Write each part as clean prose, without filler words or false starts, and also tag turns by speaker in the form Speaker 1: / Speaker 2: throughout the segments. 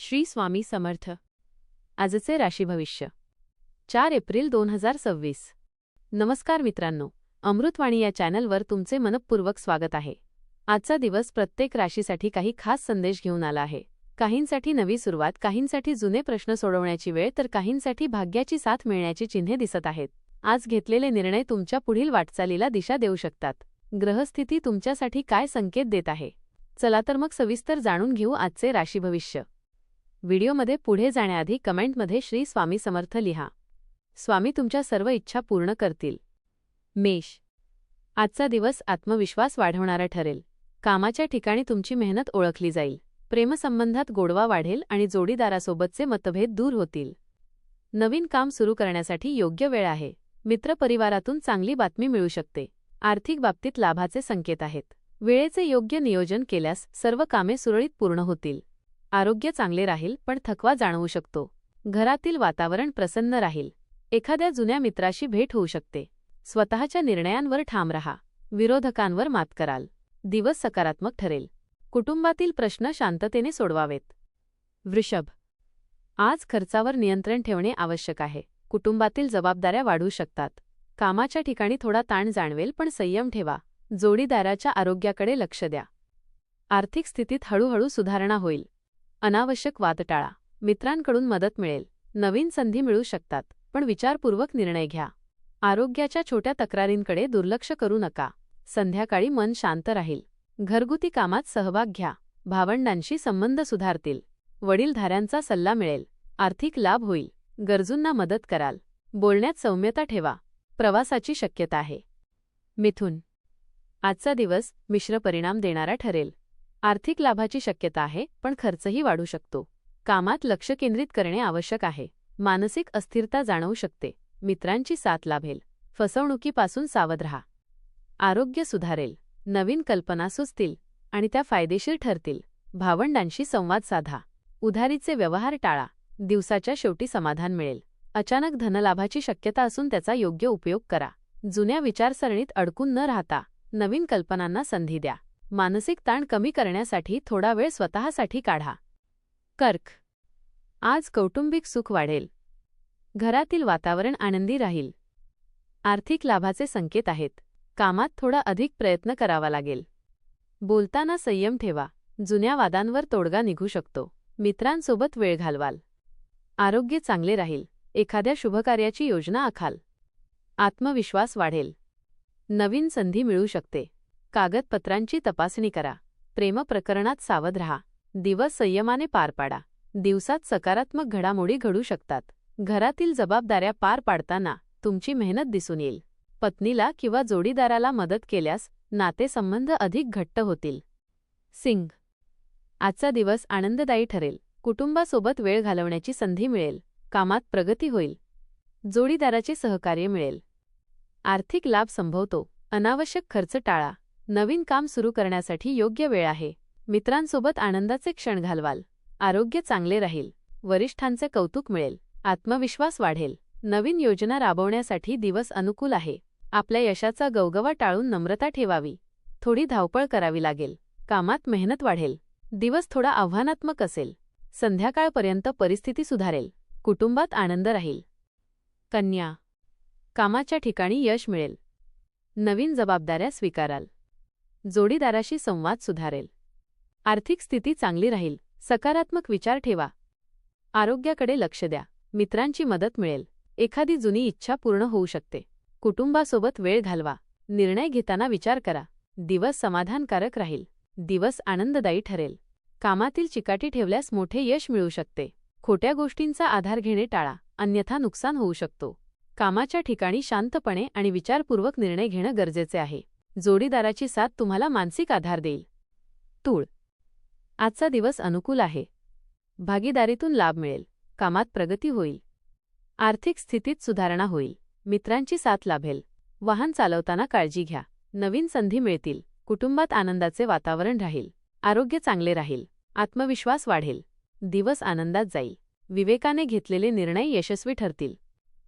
Speaker 1: श्री स्वामी समर्थ. आजचे राशी भविष्य 4 एप्रिल 2026. नमस्कार मित्रांनो, अमृतवाणी या चॅनलवर तुमचे मनपूर्वक स्वागत आहे. आजचा दिवस प्रत्येक राशीसाठी काही खास संदेश घेऊन आला आहे. काहींसाठी नवी सुरुवात, काहींसाठी जुने प्रश्न सोडवण्याची वेळ, तर काहींसाठी भाग्याची साथ मिळण्याची चिन्हे दिसत आहेत. आज घेतलेले निर्णय तुमच्या पुढील वाटचालीला दिशा देऊ शकतात. ग्रहस्थिती तुमच्यासाठी काय संकेत देत आहे? चला तर मग सविस्तर जाणून घेऊ आजचे राशी भविष्य. व्हिडिओमध्ये पुढे जाण्याआधी कमेंटमध्ये श्री स्वामी समर्थ लिहा. स्वामी तुमच्या सर्व इच्छा पूर्ण करतील. मेष. आजचा दिवस आत्मविश्वास वाढवणारा ठरेल. कामाच्या ठिकाणी तुमची मेहनत ओळखली जाईल. प्रेमसंबंधात गोडवा वाढेल आणि जोडीदारासोबतचे मतभेद दूर होतील. नवीन काम सुरू करण्यासाठी योग्य वेळ आहे. मित्रपरिवारातून चांगली बातमी मिळू शकते. आर्थिक बाबतीत लाभाचे संकेत आहेत. वेळेचे योग्य नियोजन केल्यास सर्व कामे सुरळीत पूर्ण होतील. आरोग्य चांगले राहील, पण थकवा जाणवू शकतो. घरातील वातावरण प्रसन्न राहील. एखाद्या जुन्या मित्राशी भेट होऊ शकते. स्वतःच्या निर्णयांवर ठाम रहा. विरोधकांवर मात कराल. दिवस सकारात्मक ठरेल. कुटुंबातील प्रश्न शांततेने सोडवावेत. वृषभ. आज खर्चावर नियंत्रण ठेवणे आवश्यक आहे. कुटुंबातील जबाबदाऱ्या वाढू शकतात. कामाच्या ठिकाणी थोडा ताण जाणवेल, पण संयम ठेवा. जोडीदाराच्या आरोग्याकडे लक्ष द्या. आर्थिक स्थितीत हळूहळू सुधारणा होईल. अनावश्यक वाद टाळा. मित्रांकडून मदत मिळेल. नवीन संधी मिळू शकतात, पण विचारपूर्वक निर्णय घ्या. आरोग्याच्या छोट्या तक्रारींकडे दुर्लक्ष करू नका. संध्याकाळी मन शांत राहील. घरगुती कामात सहभाग घ्या. भावंडांशी संबंध सुधारतील. वडीलधाऱ्यांचा सल्ला मिळेल. आर्थिक लाभ होईल. गरजूंना मदत कराल. बोलण्यात सौम्यता ठेवा. प्रवासाची शक्यता आहे. मिथुन. आजचा दिवस मिश्र परिणाम देणारा ठरेल. आर्थिक लाभाची शक्यता आहे, पण खर्चही वाढू शकतो. कामात लक्ष केंद्रित करणे आवश्यक आहे. मानसिक अस्थिरता जाणवू शकते. मित्रांची साथ लाभेल. फसवणुकीपासून सावध राहा. आरोग्य सुधारेल. नवीन कल्पना सुचतील आणि त्या फायदेशीर ठरतील. भावंडांशी संवाद साधा. उधारीचे व्यवहार टाळा. दिवसाच्या शेवटी समाधान मिळेल. अचानक धनलाभाची शक्यता असून त्याचा योग्य उपयोग करा. जुन्या विचारसरणीत अडकून न राहता नवीन कल्पनांना संधी द्या. मानसिक ताण कमी करण्यासाठी थोडा वेळ स्वतःसाठी काढा. कर्क. आज कौटुंबिक सुख वाढेल. घरातील वातावरण आनंदी राहील. आर्थिक लाभाचे संकेत आहेत. कामात थोडा अधिक प्रयत्न करावा लागेल. बोलताना संयम ठेवा. जुन्या वादांवर तोडगा निघू शकतो. मित्रांसोबत वेळ घालवाल. आरोग्य चांगले राहील. एखाद्या शुभकार्याची योजना आखाल. आत्मविश्वास वाढेल. नवीन संधी मिळू शकते. कागदपत्रांची तपासणी करा. प्रेमप्रकरणात सावध राहा. दिवस संयमाने पार पाडा. दिवसात सकारात्मक घडामोडी घडू शकतात. घरातील जबाबदाऱ्या पार पाडताना तुमची मेहनत दिसून येईल. पत्नीला किंवा जोडीदाराला मदत केल्यास नातेसंबंध अधिक घट्ट होतील. सिंह. आजचा दिवस आनंददायी ठरेल. कुटुंबासोबत वेळ घालवण्याची संधी मिळेल. कामात प्रगती होईल. जोडीदाराचे सहकार्य मिळेल. आर्थिक लाभ संभवतो. अनावश्यक खर्च टाळा. नवीन काम सुरू करण्यासाठी योग्य वेळ आहे. मित्रांसोबत आनंदाचे क्षण घालवाल. आरोग्य चांगले राहील. वरिष्ठांचे कौतुक मिळेल. आत्मविश्वास वाढेल. नवीन योजना राबवण्यासाठी दिवस अनुकूल आहे. आपल्या यशाचा गवगवा टाळून नम्रता ठेवावी. थोडी धावपळ करावी लागेल. कामात मेहनत वाढेल. दिवस थोडा आव्हानात्मक असेल. संध्याकाळपर्यंत परिस्थिती सुधारेल. कुटुंबात आनंद राहील. कन्या. कामाच्या ठिकाणी यश मिळेल. नवीन जबाबदाऱ्या स्वीकाराल. जोडीदाराशी संवाद सुधारेल. आर्थिक स्थिती चांगली राहील. सकारात्मक विचार ठेवा. आरोग्याकडे लक्ष द्या. मित्रांची मदत मिळेल. एखादी जुनी इच्छा पूर्ण होऊ शकते. कुटुंबासोबत वेळ घालवा. निर्णय घेताना विचार करा. दिवस समाधानकारक राहील. दिवस आनंददायी ठरेल. कामातील चिकाटी ठेवल्यास मोठे यश मिळू शकते. खोट्या गोष्टींचा आधार घेणे टाळा, अन्यथा नुकसान होऊ शकतो. कामाच्या ठिकाणी शांतपणे आणि विचारपूर्वक निर्णय घेणं गरजेचे आहे. जोडीदाराची साथ तुम्हाला मानसिक आधार देईल. तूळ. आजचा दिवस अनुकूल आहे. भागीदारीतून लाभ मिळेल. कामात प्रगती होईल. आर्थिक स्थितीत सुधारणा होईल. मित्रांची साथ लाभेल. वाहन चालवताना काळजी घ्या. नवीन संधी मिळतील. कुटुंबात आनंदाचे वातावरण राहील. आरोग्य चांगले राहील. आत्मविश्वास वाढेल. दिवस आनंदात जाईल. विवेकाने घेतलेले निर्णय यशस्वी ठरतील.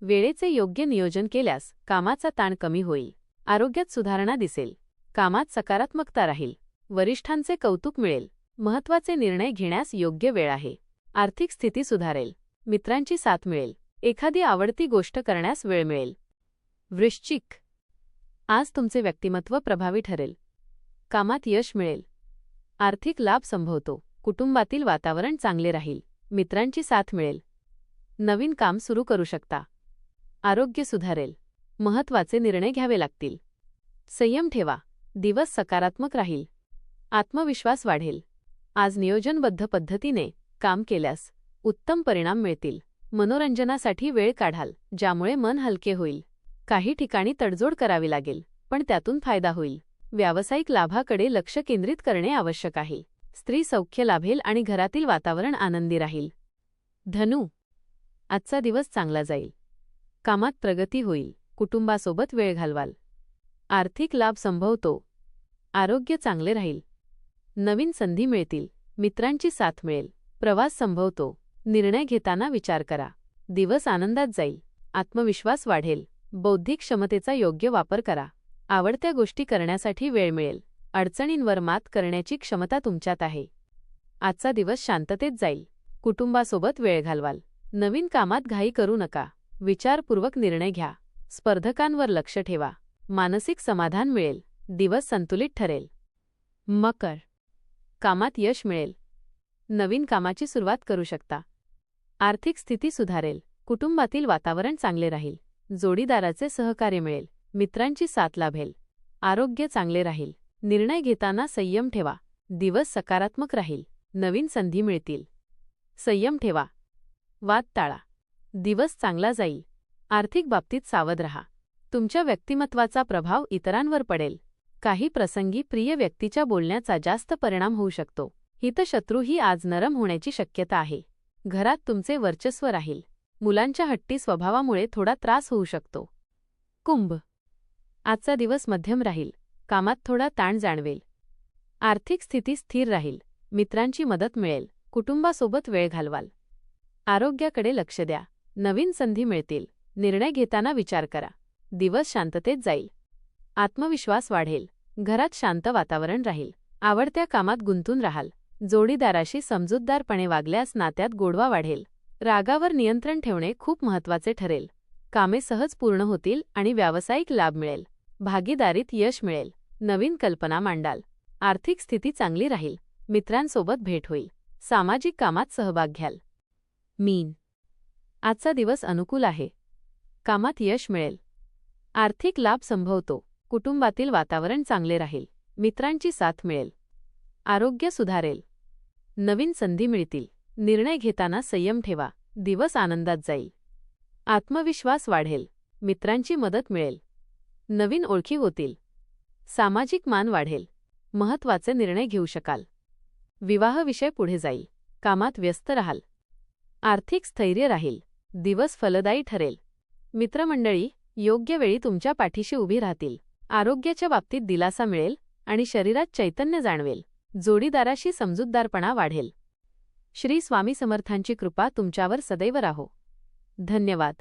Speaker 1: वेळेचे योग्य नियोजन केल्यास कामाचा ताण कमी होईल. आरोग्यात सुधारणा दिसेल. कामात सकारात्मकता राहील. वरिष्ठांचे कौतुक मिळेल. महत्त्वाचे निर्णय घेण्यास योग्य वेळ आहे. आर्थिक स्थिती सुधारेल. मित्रांची साथ मिळेल. एखादी आवडती गोष्ट करण्यास वेळ मिळेल. वृश्चिक. आज तुमचे व्यक्तिमत्व प्रभावी ठरेल. कामात यश मिळेल. आर्थिक लाभ संभवतो. कुटुंबातील वातावरण चांगले राहील. मित्रांची साथ मिळेल. नवीन काम सुरू करू शकता. आरोग्य सुधारेल. महत्त्वाचे निर्णय घ्यावे लागतील. संयम ठेवा. दिवस सकारात्मक राहील. आत्मविश्वास वाढेल. आज नियोजनबद्ध पद्धतीने काम केल्यास उत्तम परिणाम मिळतील. मनोरंजनासाठी वेळ काढाल, ज्यामुळे मन हलके होईल. काही ठिकाणी तडजोड करावी लागेल, पण त्यातून फायदा होईल. व्यावसायिक लाभाकडे लक्ष केंद्रित करणे आवश्यक आहे. स्त्री सौख्य लाभेल आणि घरातील वातावरण आनंदी राहील. धनु. आजचा दिवस चांगला जाईल. कामात प्रगती होईल. कुटुंबासोबत वेळ घालवाल. आर्थिक लाभ संभवतो. आरोग्य चांगले राहील. नवीन संधी मिळतील. मित्रांची साथ मिळेल. प्रवास संभवतो. निर्णय घेताना विचार करा. दिवस आनंदात जाईल. आत्मविश्वास वाढेल. बौद्धिक क्षमतेचा योग्य वापर करा. आवडत्या गोष्टी करण्यासाठी वेळ मिळेल. अडचणींवर मात करण्याची क्षमता तुमच्यात आहे. आजचा दिवस शांततेत जाईल. कुटुंबासोबत वेळ घालवाल. नवीन कामात घाई करू नका. विचारपूर्वक निर्णय घ्या. स्पर्धकांवर लक्ष ठेवा. मानसिक समाधान मिळेल. दिवस संतुलित ठरेल. मकर. कामात यश मिळेल. नवीन कामाची सुरुवात करू शकता. आर्थिक स्थिती सुधारेल. कुटुंबातील वातावरण चांगले राहील. जोडीदाराचे सहकार्य मिळेल. मित्रांची साथ लाभेल. आरोग्य चांगले राहील. निर्णय घेताना संयम ठेवा. दिवस सकारात्मक राहील. नवीन संधी मिळतील. संयम ठेवा. वाद टाळा. दिवस चांगला जाईल. आर्थिक बाबतीत सावध रहा. तुमच्या व्यक्तिमत्वाचा प्रभाव इतरांवर पडेल. काही प्रसंगी प्रिय व्यक्तीच्या बोलण्याचा जास्त परिणाम होऊ शकतो. हितशत्रूही आज नरम होण्याची शक्यता आहे. घरात तुमचे वर्चस्व राहील. मुलांच्या हट्टी स्वभावामुळे थोडा त्रास होऊ शकतो. कुंभ. आजचा दिवस मध्यम राहील. कामात थोडा ताण जाणवेल. आर्थिक स्थिती स्थिर राहील. मित्रांची मदत मिळेल. कुटुंबासोबत वेळ घालवाल. आरोग्याकडे लक्ष द्या. नवीन संधी मिळतील. निर्णय घेताना विचार करा. दिवस शांततेत जाईल. आत्मविश्वास वाढेल. घरात शांत वातावरण राहील. आवडत्या कामात गुंतून राहाल. जोडीदाराशी समजूतदारपणे वागल्यास नात्यात गोडवा वाढेल. रागावर नियंत्रण ठेवणे खूप महत्त्वाचे ठरेल. कामे सहज पूर्ण होतील आणि व्यावसायिक लाभ मिळेल. भागीदारीत यश मिळेल. नवीन कल्पना मांडाल. आर्थिक स्थिती चांगली राहील. मित्रांसोबत भेट होईल. सामाजिक कामात सहभाग घ्याल. मीन. आजचा दिवस अनुकूल आहे. कामात यश मिळेल. आर्थिक लाभ संभवतो. कुटुंबातील वातावरण चांगले राहील. मित्रांची साथ मिळेल. आरोग्य सुधारेल. नवीन संधी मिळतील. निर्णय घेताना संयम ठेवा. दिवस आनंदात जाईल. आत्मविश्वास वाढेल. मित्रांची मदत मिळेल. नवीन ओळखी होतील. सामाजिक मान वाढेल. महत्त्वाचे निर्णय घेऊ शकाल. विवाह विषय पुढे जाईल. कामात व्यस्त राहाल. आर्थिक स्थैर्य राहील. दिवस फलदायी ठरेल. मित्रमंडळी योग्य वेळी तुमच्या पाठीशी उभी राहतील. आरोग्याच्या बाबतीत दिलासा मिळेल आणि शरीरात चैतन्य जाणवेल. जोडीदाराशी समजूतदारपणा वाढेल. श्री स्वामी समर्थांची कृपा तुमच्यावर सदैव राहो. धन्यवाद.